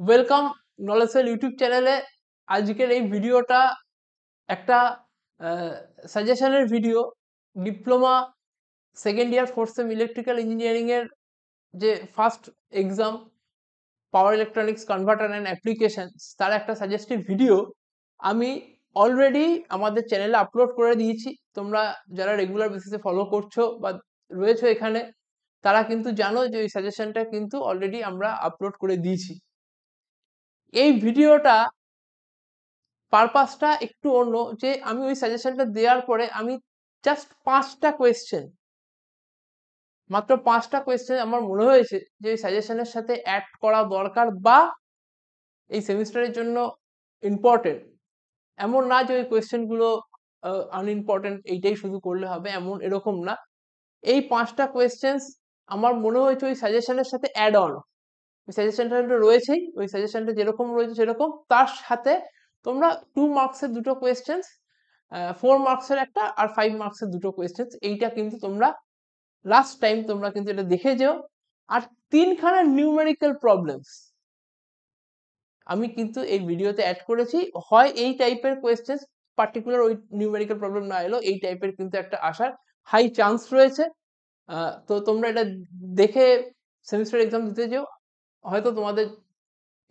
Welcome নলেজের YouTube চ্যানেলে। আজকের এই ভিডিওটা একটা সাজেশনের video. Diploma second year fourth sem electrical engineering এর যে first exam power electronics converter and applications, তার একটা সাজেস্টিভ ভিডিও আমি অলরেডি আমাদের চ্যানেলে আপলোড করে দিয়েছি। তোমরা যারা রেগুলার বেসিসে ফলো করছো বা রয়েছো এখানে, তারা কিন্তু জানো যে ওই সাজেশনটা কিন্তু অলরেডি আমরা আপলোড করে দিয়েছি। এই ভিডিওটা পারপাসটা একটু অন্য, যে আমি ওই সাজেশনটা দেওয়ার পরে আমি জাস্ট মাত্র পাঁচটা কোয়েশ্চেন আমার মনে হয়েছে যে ওই সাজেশনের সাথে অ্যাড করা দরকার বা এই সেমিস্টারের জন্য ইম্পর্টেন্ট। এমন না যে ওই কোয়েশ্চেনগুলো আনইম্পর্টেন্ট, এইটাই শুধু করলে হবে, এরকম না। এই পাঁচটা কোয়েশ্চেন্স আমার মনে হয়েছে ওই সাজেশনের সাথে অ্যাড অন। ওই সাজেশনটা রয়েছেই, ওই সাজেশনটা যেরকম রয়েছে সেরকম, তার সাথে তোমরা 2 মার্কসের দুটো কোয়েশ্চেন্স, 4 মার্কসের একটা আর 5 মার্কসের দুটো কোয়েশ্চেন্স, এইটা কিন্তু তোমরা লাস্ট টাইম তোমরা কিন্তু এটা দেখে যেও। আর 3খানা নিউমেরিক্যাল প্রবলেমস আমি কিন্তু এই ভিডিওতে অ্যাড করেছি। হয় এই টাইপের কোয়েশ্চেন্স, পার্টিকুলার ওই নিউমেরিক্যাল প্রবলেম না এলো, এই টাইপের কিন্তু একটা আসার হাই চান্স রয়েছে। তো তোমরা এটা দেখে সেমিস্টার এক্সাম দিতে যেও, হয়তো তোমাদের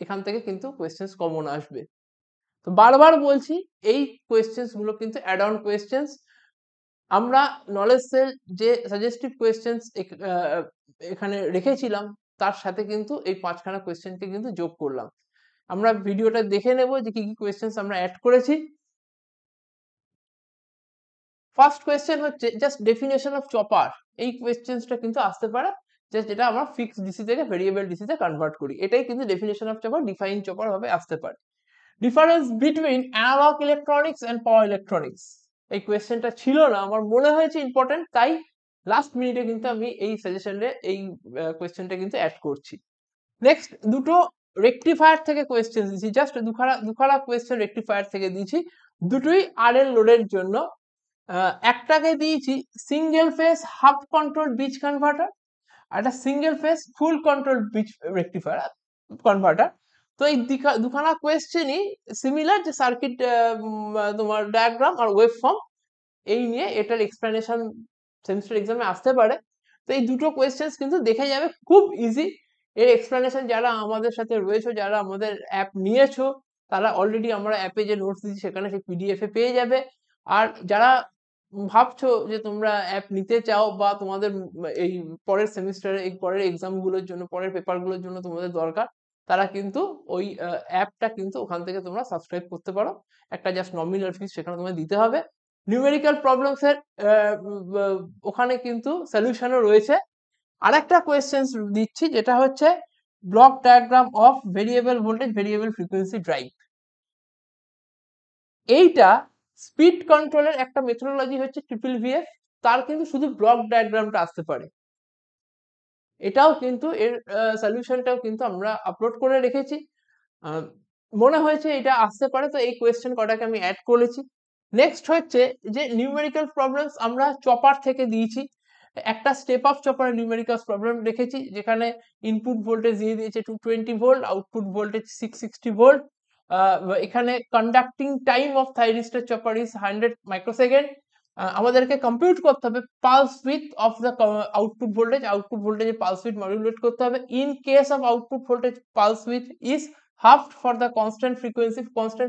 এখান থেকে কিন্তু কোয়েশ্চেন্স কমন আসবে। তো বারবার বলছি, এই কোয়েশ্চেন্স গুলো কিন্তু অ্যাড অন কোয়েশ্চেন্স। আমরা নলেজ সেল যে সাজেস্টিভ কোয়েশ্চেন্স এখানে রেখেছিলাম, তার সাথে কিন্তু এই 5খানা কোয়েশ্চেনকে কিন্তু যোগ করলাম। আমরা ভিডিওটা দেখে নেব যে কি কি কোয়েশ্চেন্স আমরা অ্যাড করেছি। ফার্স্ট কোয়েশ্চেন হচ্ছে জাস্ট ডেফিনেশন অফ চপার। এই কোয়েশ্চেন্সটা কিন্তু আসতে পারে, জাস্ট যেটা আমরা ফিক্সড ডিসি থেকে ভেরিয়েবল ডিসি তে কনভার্ট করি, এটাই কিন্তু definition of chopper, define chopper ভাবে আসতে পারে। Difference between analog electronics and power electronics, এই কোয়েশ্চেনটা ছিল না, আমার মনে হয়েছে ইম্পর্টেন্ট, তাই লাস্ট মিনিটে কিন্তু আমি এই সাজেশনে এই কোয়েশ্চেনটা কিন্তু অ্যাড করছি। নেক্সট দুটো রেকটিফায়ার থেকে কোয়েশ্চেন দিয়েছি, জাস্ট দুখানা কোয়েশ্চেন রেকটিফায়ার থেকে দিয়েছি, দুটোই আরএল লোডের জন্য। একটাকে দিয়েছি single phase half control bridge converter, আর একটা single phase full control bridge rectifier converter. তো এই দুখানা কোয়েশ্চেনই সিমিলার, যে সার্কিট তোমার ডায়াগ্রাম আর ওয়েভ ফর্ম, এই নিয়ে এটার এক্সপ্লেনেশন সেমিস্টার এক্সামে আসতে পারে। তো এই দুটো কোয়েশ্চেন্স কিন্তু দেখে যাবে, খুব ইজি। এর এক্সপ্লেনেশন যারা আমাদের সাথে রয়েছে, যারা আমাদের অ্যাপ নিয়েছো, তারা অলরেডি আমরা অ্যাপে যে নোটস দিচ্ছি সেখানে সেই পিডিএফ এ পেয়ে যাবে। আর যারা ভাবছো যে তোমরা অ্যাপ নিতে চাও বা তোমাদের এই পরের সেমিস্টারে, এই পরের এক্সাম গুলোর জন্য, পরের পেপার গুলোর জন্য তোমাদের দরকার, তারা কিন্তু ওই অ্যাপটা কিন্তু ওখান থেকে তোমরা সাবস্ক্রাইব করতে পারো। একটা জাস্ট নমিনাল ফিস সেখানে তোমায় দিতে হবে। নিউমেরিক্যাল প্রবলেমস এর ওখানে কিন্তু সলিউশনও রয়েছে। আরেকটা কোয়েশ্চেন্স দিচ্ছি, যেটা হচ্ছে block diagram of variable voltage variable frequency drive. এইটা স্পিড কন্ট্রোলের একটা মেথোডোলজি হচ্ছে ট্রিপল ভিএফ, তার কিন্তু শুধু ব্লক ডায়াগ্রামটা আসতে পারে। এটাও কিন্তু এর সলিউশনটাও কিন্তু আমরা আপলোড করে রেখেছি। মনে হয়েছে এটা আসতে পারে, তো এই কোয়েশ্চেন কটাকে আমি অ্যাড করেছি। নেক্সট হচ্ছে যে নিউমেরিক্যাল প্রবলেমস আমরা চপার থেকে দিয়েছি। একটা step up chopper numerical problem রেখেছি, যেখানে ইনপুট ভোল্টেজ দিয়ে দিয়েছে 220 ভোল্ট, আউটপুট ভোল্টেজ 660 ভোল্ট। এখানে conducting time of thyristor chopper is 100 microsecond. আমাদেরকে কম্পিউট করতে হবে pulse with of the output voltage pulse with modulate করতে হবে। In case of output voltage pulse with is half for the constant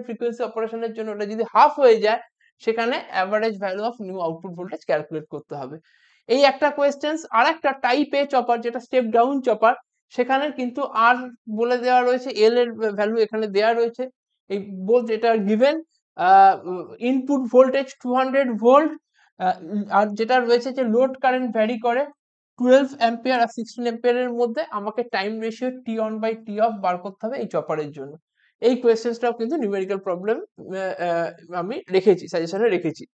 frequency অপারেশনের জন্য ওটা যদি হাফ হয়ে যায়, সেখানে average value of new output voltage calculate করতে হবে। এই একটা কোয়েশ্চেন্স। আর একটা টাইপ এ চপার, যেটা স্টেপ ডাউন চপার, সেখানে কিন্তু আর বলে দেওয়া রয়েছে, এল এর ভ্যালু এখানে দেওয়া রয়েছে। এই বোধ এটা গিভেন ইনপুট ভোল্টেজ 200 ভোল্ট, আর যেটা রয়েছে যে লোড কারেন্ট ভ্যারি করে 12 অ্যাম্পিয়ার আর 16 অ্যাম্পিয়ারের মধ্যে। আমাকে time ratio T on by T off বার করতে হবে এই চপারের জন্য। এই কোয়েশ্চেন্সটাও কিন্তু নিউমেরিক্যাল প্রবলেম আমি রেখেছি, সাজেশনে রেখেছি।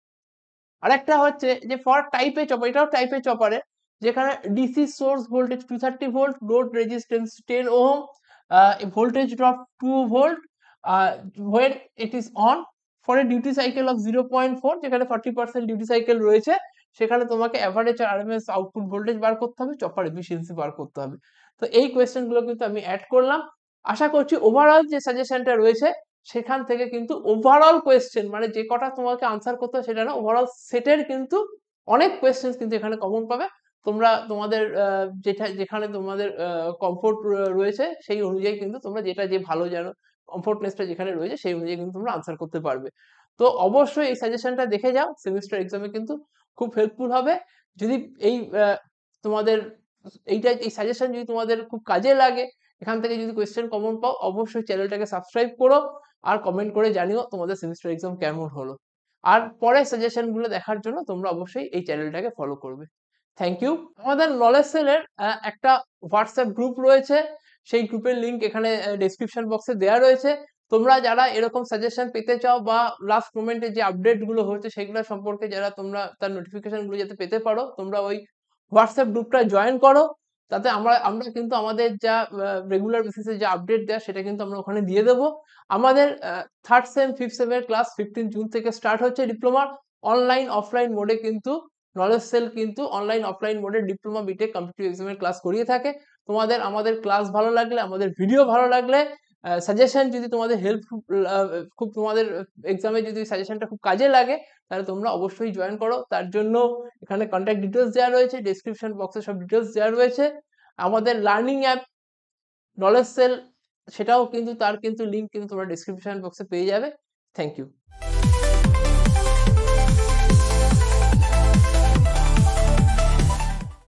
আরেকটা হচ্ছে যে ফর টাইপ এ চপার, এটাও টাইপ এ চপারে, যেখানে DC source voltage 230 volt, load resistance 10 ohm, voltage drop 2 volt, when it is on for a duty cycle of 0.4, যেখানে 40% ডিউটি সাইকেল রয়েছে, সেখানে তোমাকে অ্যাভারেজ আর আরএমএস আউটপুট ভোল্টেজ বার করতে হবে, চপার এফিসিয়েন্সি বার করতে হবে। তো এই কোয়েশ্চেন গুলো কিন্তু আমি অ্যাড করলাম। আশা করছি ওভারঅল যে সাজেশনটা রয়েছে সেখান থেকে কিন্তু ওভারঅল কোয়েশ্চেন, মানে যে কটা তোমাকে আনসার করতে হয় সেটা না, ওভারঅল সেটের কিন্তু অনেক কোয়েশ্চেন কিন্তু এখানে কমন পাবে। তোমরা তোমাদের যেখানে তোমাদের কমফোর্ট রয়েছে সেই অনুযায়ী কিন্তু তোমরা যেটা যে ভালো জানো, কমফোর্টনেসটা যেখানে রয়েছে সেই অনুযায়ী কিন্তু তোমরা আনসার করতে পারবে। তো অবশ্যই এই সাজেশনটা দেখে যাও, সেমিস্টার এক্সামে কিন্তু খুব হেল্পফুল হবে। যদি এই তোমাদের এই সাজেশন যদি তোমাদের খুব কাজে লাগে, এখান থেকে যদি কোয়েশ্চেন কমন পাও, অবশ্যই চ্যানেলটাকে সাবস্ক্রাইব করো আর কমেন্ট করে জানিও তোমাদের সেমিস্টার এক্সাম কেমন হলো। আর পরের সাজেশনগুলো দেখার জন্য তোমরা অবশ্যই এই চ্যানেলটাকে ফলো করবে। Thank you. আমাদের নলেজ সেলের একটা হোয়াটসঅ্যাপ গ্রুপ রয়েছে, সেই গ্রুপের লিঙ্ক এখানে ডেসক্রিপশন বক্সে দেওয়া রয়েছে। তোমরা যারা এরকম সাজেশন পেতে চাও বা লাস্ট মোমেন্টে যে আপডেটগুলো হচ্ছে সেগুলো সম্পর্কে যারা তোমরা তার নোটিফিকেশনগুলো যাতে পেতে পারো, তোমরা ওই হোয়াটসঅ্যাপ গ্রুপটা জয়েন করো। তাতে আমরা আমরা কিন্তু আমাদের যা রেগুলার বেসিসে যে আপডেট দেওয়া সেটা কিন্তু আমরা ওখানে দিয়ে দেবো। আমাদের থার্ড সেম ফিফথ সেমের ক্লাস 15 জুন থেকে স্টার্ট হচ্ছে ডিপ্লোমার অনলাইন অফলাইন মোডে, কিন্তু নলেজ সেল কিন্তু অনলাইন অফলাইন মোডে ডিপ্লোমা বিটেক কম্পিটিটিভ এক্সামের ক্লাস করিয়ে থাকে। তোমাদের আমাদের ক্লাস ভালো লাগলে, আমাদের ভিডিও ভালো লাগলে, সাজেশন যদি তোমাদের হেল্পফুল, খুব তোমাদের এক্সামে যদি সাজেশনটা খুব কাজে লাগে, তাহলে তোমরা অবশ্যই জয়েন করো। তার জন্য এখানে কন্ট্যাক্ট ডিটেলস দেওয়া রয়েছে, ডেসক্রিপশন বক্সে সব ডিটেলস দেওয়া রয়েছে। আমাদের লার্নিং অ্যাপ নলেজ সেল, সেটাও কিন্তু তার কিন্তু লিঙ্ক কিন্তু তোমরা ডেসক্রিপশন বক্সে পেয়ে যাবে। Thank you.